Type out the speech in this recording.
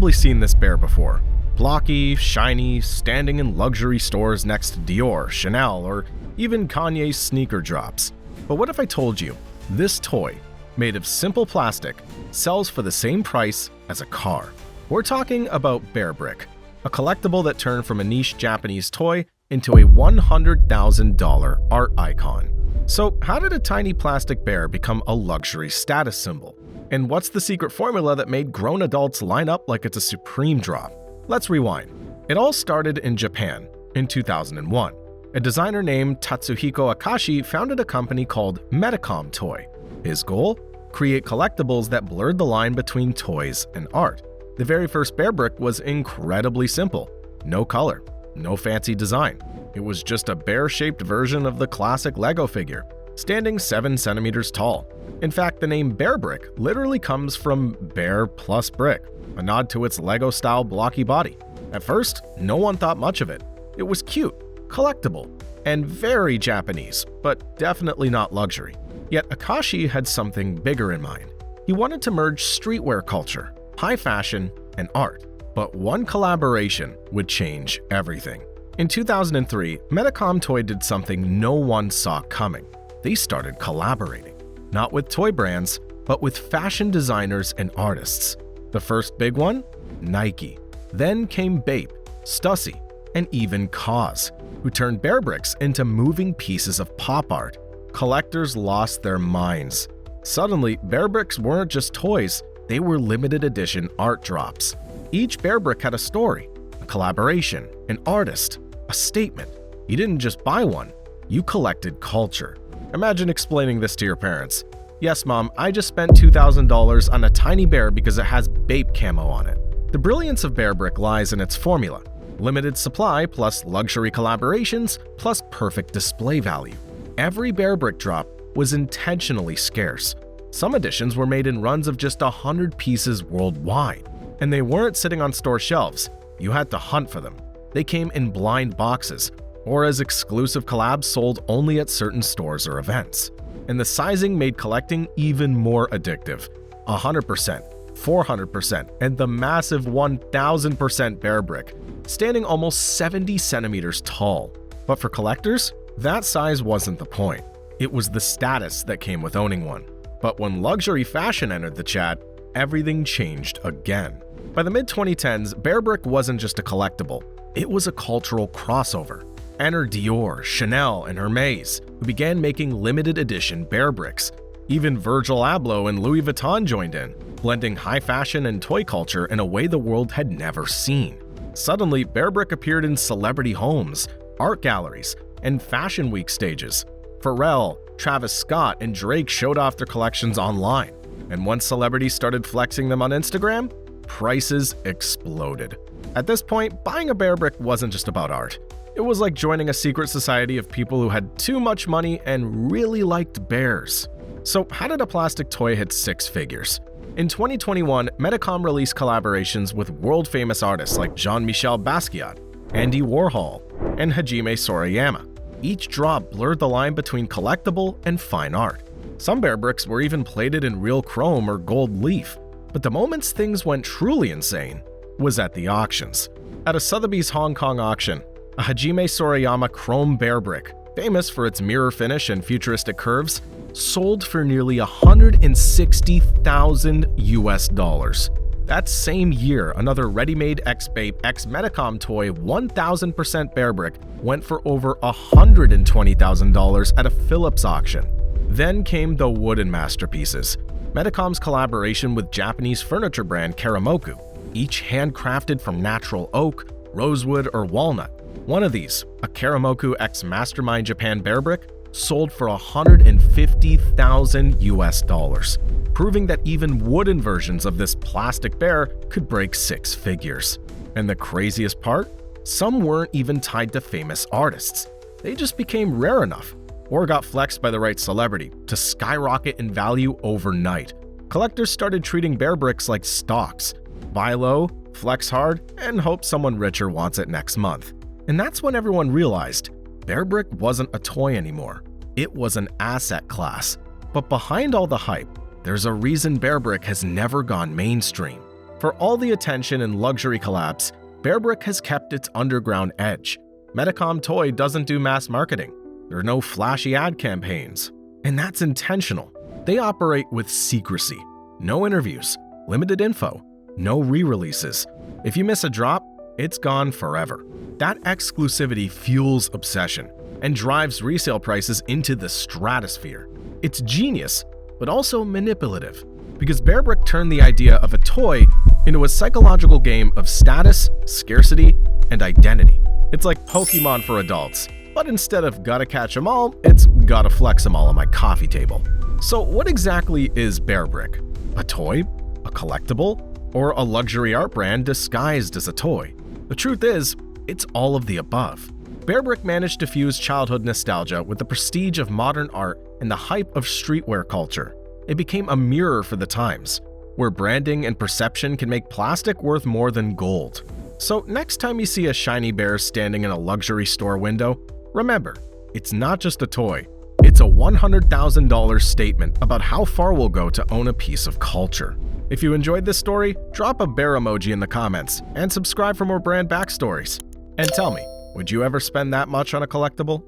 probably seen this bear before. Blocky, shiny, standing in luxury stores next to Dior, Chanel, or even Kanye's sneaker drops. But what if I told you this toy, made of simple plastic, sells for the same price as a car? We're talking about Bearbrick, a collectible that turned from a niche Japanese toy into a $100,000 art icon. So how did a tiny plastic bear become a luxury status symbol? And what's the secret formula that made grown adults line up like it's a supreme drop? Let's rewind. It all started in Japan in 2001. A designer named Tatsuhiko Akashi founded a company called Medicom Toy. His goal? Create collectibles that blurred the line between toys and art. The very first Bearbrick was incredibly simple. No color, no fancy design. It was just a bear-shaped version of the classic Lego figure, standing 7 centimeters tall. In fact, the name Bearbrick literally comes from bear plus brick, a nod to its Lego-style blocky body. At first, no one thought much of it. It was cute, collectible, and very Japanese, but definitely not luxury. Yet Akashi had something bigger in mind. He wanted to merge streetwear culture, high fashion, and art. But one collaboration would change everything. In 2003, Medicom Toy did something no one saw coming. They started collaborating, not with toy brands, but with fashion designers and artists. The first big one? Nike. Then came Bape, Stussy, and even KAWS, who turned Bearbricks into moving pieces of pop art. Collectors lost their minds. Suddenly, Bearbricks weren't just toys, they were limited edition art drops. Each Bearbrick had a story, a collaboration, an artist, a statement. You didn't just buy one, you collected culture. Imagine explaining this to your parents. Yes, Mom, I just spent $2,000 on a tiny bear because it has Bape camo on it. The brilliance of Bearbrick lies in its formula. Limited supply plus luxury collaborations plus perfect display value. Every Bearbrick drop was intentionally scarce. Some editions were made in runs of just 100 pieces worldwide. And they weren't sitting on store shelves. You had to hunt for them. They came in blind boxes, or as exclusive collabs sold only at certain stores or events. And the sizing made collecting even more addictive. 100%, 400%, and the massive 1000% Bearbrick, standing almost 70 centimeters tall. But for collectors, that size wasn't the point. It was the status that came with owning one. But when luxury fashion entered the chat, everything changed again. By the mid-2010s, Bearbrick wasn't just a collectible, it was a cultural crossover. Enter Dior, Chanel, and Hermes, who began making limited edition Bearbricks. Even Virgil Abloh and Louis Vuitton joined in, blending high fashion and toy culture in a way the world had never seen. Suddenly, Bearbrick appeared in celebrity homes, art galleries, and fashion week stages. Pharrell, Travis Scott, and Drake showed off their collections online. And once celebrities started flexing them on Instagram, prices exploded. At this point, buying a Bearbrick wasn't just about art. It was like joining a secret society of people who had too much money and really liked bears. So how did a plastic toy hit 6 figures? In 2021, Medicom released collaborations with world-famous artists like Jean-Michel Basquiat, Andy Warhol, and Hajime Sorayama. Each drop blurred the line between collectible and fine art. Some Bearbricks were even plated in real chrome or gold leaf. But the moments things went truly insane was at the auctions. At a Sotheby's Hong Kong auction, a Hajime Sorayama chrome Bearbrick, famous for its mirror finish and futuristic curves, sold for nearly $160,000. That same year, another ready-made ex-Bape ex-Medicom Toy 1000% Bearbrick went for over $120,000 at a Phillips auction. Then came the wooden masterpieces. Medicom's collaboration with Japanese furniture brand Karamoku, each handcrafted from natural oak, rosewood, or walnut. One of these, a Karamoku x Mastermind Japan Bearbrick, sold for $150,000, proving that even wooden versions of this plastic bear could break 6 figures. And the craziest part? Some weren't even tied to famous artists. They just became rare enough, or got flexed by the right celebrity, to skyrocket in value overnight. Collectors started treating Bearbricks like stocks. Buy low, flex hard, and hope someone richer wants it next month. And that's when everyone realized Bearbrick wasn't a toy anymore. It was an asset class. But behind all the hype, there's a reason Bearbrick has never gone mainstream. For all the attention and luxury collapse, Bearbrick has kept its underground edge. Medicom Toy doesn't do mass marketing. There are no flashy ad campaigns. And that's intentional. They operate with secrecy. No interviews, limited info, no re-releases. If you miss a drop, it's gone forever. That exclusivity fuels obsession and drives resale prices into the stratosphere. It's genius, but also manipulative, because Bearbrick turned the idea of a toy into a psychological game of status, scarcity, and identity. It's like Pokemon for adults, but instead of gotta catch 'em all, it's gotta flex 'em all on my coffee table. So what exactly is Bearbrick? A toy? A collectible? Or a luxury art brand disguised as a toy? The truth is, it's all of the above. Bearbrick managed to fuse childhood nostalgia with the prestige of modern art and the hype of streetwear culture. It became a mirror for the times, where branding and perception can make plastic worth more than gold. So next time you see a shiny bear standing in a luxury store window, remember, it's not just a toy. It's a $100,000 statement about how far we'll go to own a piece of culture. If you enjoyed this story, drop a bear emoji in the comments and subscribe for more brand backstories. And tell me, would you ever spend that much on a collectible?